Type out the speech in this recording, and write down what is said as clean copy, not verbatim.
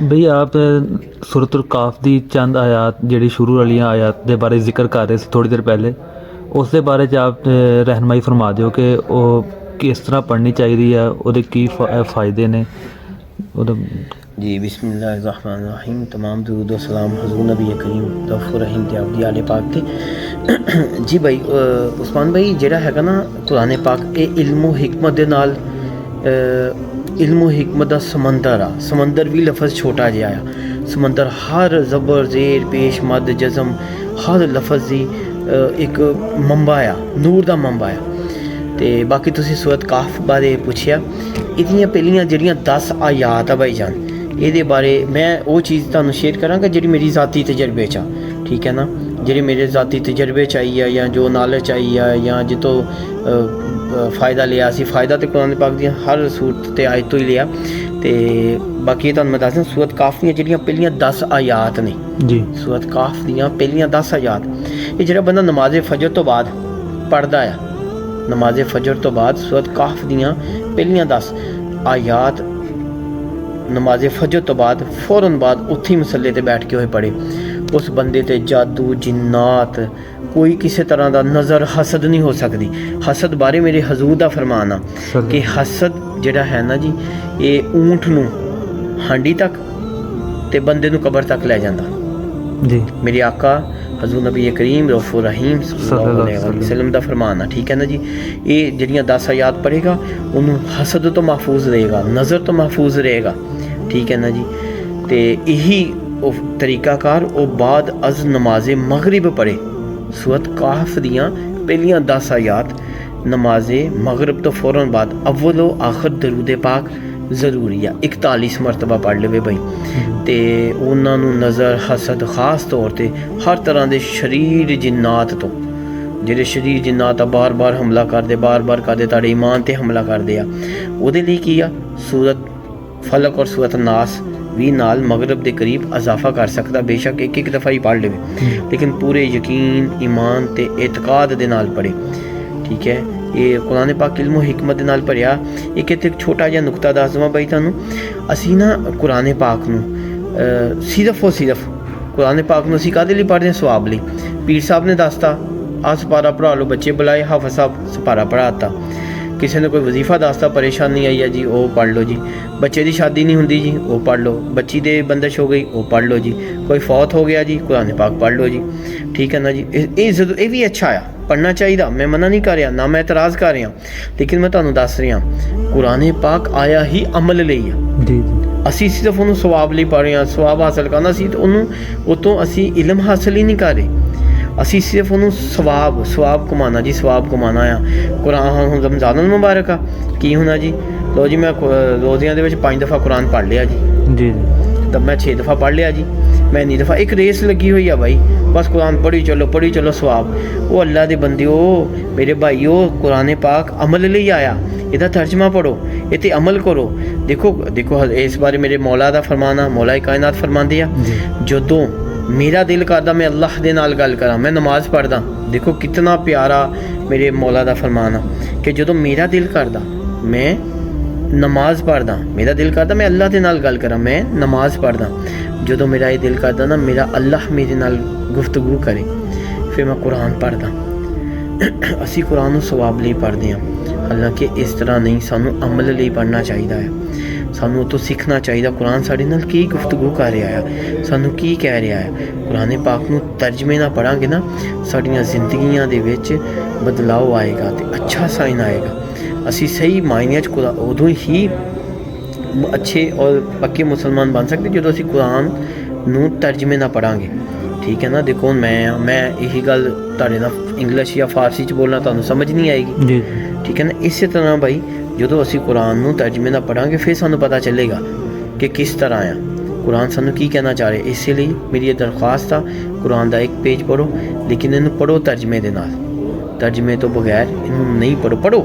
ਬਈ ਆਪ ਸੂਰਤੁਲ ਕਾਫ ਦੀ ਚੰਦ ਆਯਾਤ ਜਿਹੜੀ ਸ਼ੁਰੂ ਵਾਲੀਆਂ ਆਯਾਤ ਦੇ ਬਾਰੇ ਜ਼ਿਕਰ ਕਰ ਰਹੇ ਸੀ ਥੋੜੀ ਦੇਰ ਪਹਿਲੇ, ਉਸ ਦੇ ਬਾਰੇ 'ਚ ਆਪ ਰਹਿਨਮਾਈ ਫਰਮਾ ਦਿਓ ਕਿ ਉਹ ਕਿਸ ਤਰ੍ਹਾਂ ਪੜ੍ਹਨੀ ਚਾਹੀਦੀ ਹੈ, ਉਹਦੇ ਕੀ फ़ायदे ने ਉਹਦਾ। जी बिस्मिल्लाहिर्रहमानिर्रहीम। तमाम दुरूद व सलाम हज़ूर नबी करीम गफ़ूर रहीम ते अपनी आले पाक ते। जी भाई उस्मान भाई जिहड़ा हैगा ना कुरान पाक ये इल्म हिकमत दे नाल इल्म हिकमत दा समंदर आ। समंदर भी लफज छोटा जिहा आ। समंदर हर ज़बर ज़ेर पेश मद जज़म हर लफज दी एक मंबा आ, नूर दा मंबा आ। ते बाकी तुसी सूरत काफ बारे पुछया, इहदियां पहलियां जिहड़ियां 10 आयात आ भाई जान, ਇਹਦੇ ਬਾਰੇ ਮੈਂ ਉਹ ਚੀਜ਼ ਤੁਹਾਨੂੰ ਸ਼ੇਅਰ ਕਰਾਂਗਾ ਜਿਹੜੀ ਮੇਰੀ ਜ਼ਾਤੀ ਤਜਰਬੇ 'ਚ ਆ, ਠੀਕ ਹੈ ਨਾ। ਜਿਹੜੀ ਮੇਰੇ ਜ਼ਾਤੀ ਤਜਰਬੇ 'ਚ ਆਈ ਆ ਜਾਂ ਜੋ ਨੌਲੇਜ ਆਈ ਆ ਜਾਂ ਜਿੱਥੋਂ फ़ायदा लिया सी। फ़ायदा तो कुरान पाक दी हर सूरत ते आयत तो ही लिया। तो बाकी तुहानूं मैं दसदा सूरत काफ दी जिहड़ियां पहलियां 10 आयात ने जी, सूरत काफ दी पहलियां 10 आयात, ये जिहड़ा बंदा नमाज़े फजर तो बाद पढ़दा आ, नमाज़े फजर तो बाद सूरत काफ दी पहलियां 10 आयात नमाज़े फजर तो बाद फ़ौरन बाद उत्थे ही मसले ते बैठ के होए पढ़े, उस बंदे ते जादू जिन्नात कोई किसी तरह का नज़र हसद नहीं हो सकती। हसद बारे मेरे हजूर दा फरमान आ कि हसद जिहड़ा है ना जी, ये ऊँट नूं हांडी तक ते बंदे नूं कबर तक लै जांदा जी। मेरे आका हजूर नबी करीम रऊफ़ुर रहीम सल्लल्लाहु अलैहि वसल्लम दा फरमान आ, ठीक है ना जी। ये जिहड़ियां 10 आयात पढ़ेगा उन्होंने हसद तो महफूज रहेगा, नज़र तो महफूज रहेगा, ठीक है ना जी। तो यही तरीकाकार वो बाद अज नमाज़े मगरिब पढ़े सूरत काफ दियाँ पहलियां 10 आयात नमाज़े मगरिब तो फ़ौरन बाद अव्वल व आखिर दरूद पाक ज़रूरी आ, 41 मरतबा पढ़ लेवे भाई। तो उन्होंने नज़र हसद खास तौर पर हर तरह के शरीर जिन्नात तो, ਜਿਹੜੇ शरीर जिन्नात बार बार हमला करते, बार बार करते तुहाडे ईमान ते हमला करते आ, ਉਹਦੇ ਲਈ ਕੀ ਆ सूरत फलक और सूरत नास भी नाल मगरब के करीब इजाफा कर सकता। बेशक एक एक दफ़ा ही पढ़ ले, लेकिन पूरे यकीन ईमान ते एतकाद दे नाल पढ़े, ठीक है। ये कुरान पाक इल्म हिकमत दे नाल पढ़िया। एक छोटा जिहा नुकता दस देवां बई तुहानूं, असीं ना कुरान पाक नूं सिर्फ और सिर्फ कुरान पाक नूं असीं काहदे लई पढ़दे, सवाब लई। पीर साहब ने दसता आ सपारा पढ़ा लो, बच्चे बुलाए, हाफिज़ साहब सपारा पढ़ाता। किसी ने कोई वजीफा दसता, परेशानी आई है जी वो पढ़ लो जी, बच्चे की शादी नहीं होंगी जी वो पढ़ लो, बच्ची दे बंदिश हो गई वो पढ़ लो जी, कोई फौत हो गया जी कुरान पाक पढ़ लो जी, ठीक है ना जी। ये भी अच्छा आ, पढ़ना चाहिए, मैं मना नहीं कर रहा, ना मैं एतराज़ कर रहा, लेकिन मैं तुहानूं दस रहा कुरान पाक आया ही अमल लई आ जी। असी सिर्फ उन्होंने सवाब लई पढ़ रहे हैं, सवाब हासिल करना सी तो उन्होंने उतों असी इलम हासिल ही नहीं कर रहे, असी सिर्फ उन्होंने सवाब कमाना जी, सवाब कमाना आ। कुरान हम रमज़ान मुबारक आ की होना जी, लो जी मैं रोज़ियां दे विच 5 दफ़ा कुरान पढ़ लिया जी जी, तब मैं 6 दफ़ा पढ़ लिया जी, मैं नहीं दफ़ा एक रेस लगी हुई है भाई, बस कुरान पढ़ी चलो सवाब। वो अल्लाह दे बंदिओ मेरे भाईओ, कुरान पाक अमल लई आया, इहदा तर्जमा पढ़ो, इते अमल करो। देखो इस बारे मेरे मौला दा फरमाना, मौला कायनात फरमांदे आ जदों मेरा दिल करदा मैं अल्लाह दे नाल गल करा, मैं नमाज़ पढ़दा। देखो कितना प्यारा मेरे मौला दा फरमाना कि जदों मेरा दिल करदा मैं नमाज़ पढ़दा, मेरा दिल करदा मैं अल्लाह दे नाल गल करा, मैं नमाज़ पढ़दा। जदों मेरा ये दिल करदा ना मेरा अल्लाह मेरे नाल गुफ्तगू करे, फिर मैं कुरान पढ़दा। असी कुरान नूं सवाब लई पढ़दे हां, हालांकि इस तरह नहीं, सानू अमल लई पढ़ना चाहिए है, सानू तो सीखना चाहिए कुरान साढ़े नाल की गुफ्तगू कर रहा है, सानू की कह रहा है। कुरान पाक नूं तर्जमे ना पढ़ांगे ना साड़ियां जिंदगियां दे विच बदलाव आएगा तो अच्छा साइन आएगा। असी सही मायने च उदों ही अच्छे और पक्के मुसलमान बन सकते जो असी कुरान नूं तर्जमे ना पढ़ांगे, ठीक है ना। देखो मैं यही गल तुहाडे नाल इंग्लिश या फारसी च बोलना तुहानूं समझ नहीं आएगी, ठीक है ना। इस तरह भाई जो असी कुरान नूं तर्जमे ना पढ़ांगे फिर सानूं पता चलेगा कि किस तरह आ कुरान सानूं की कहना चाह रहे। इसलिए मेरी ये दरख्वास्त आ, कुरान का एक पेज पढ़ो, लेकिन इन्हूं पढ़ो तर्जमे दे नाल, तर्जमे तो बगैर इन्हूं नहीं पढ़ो।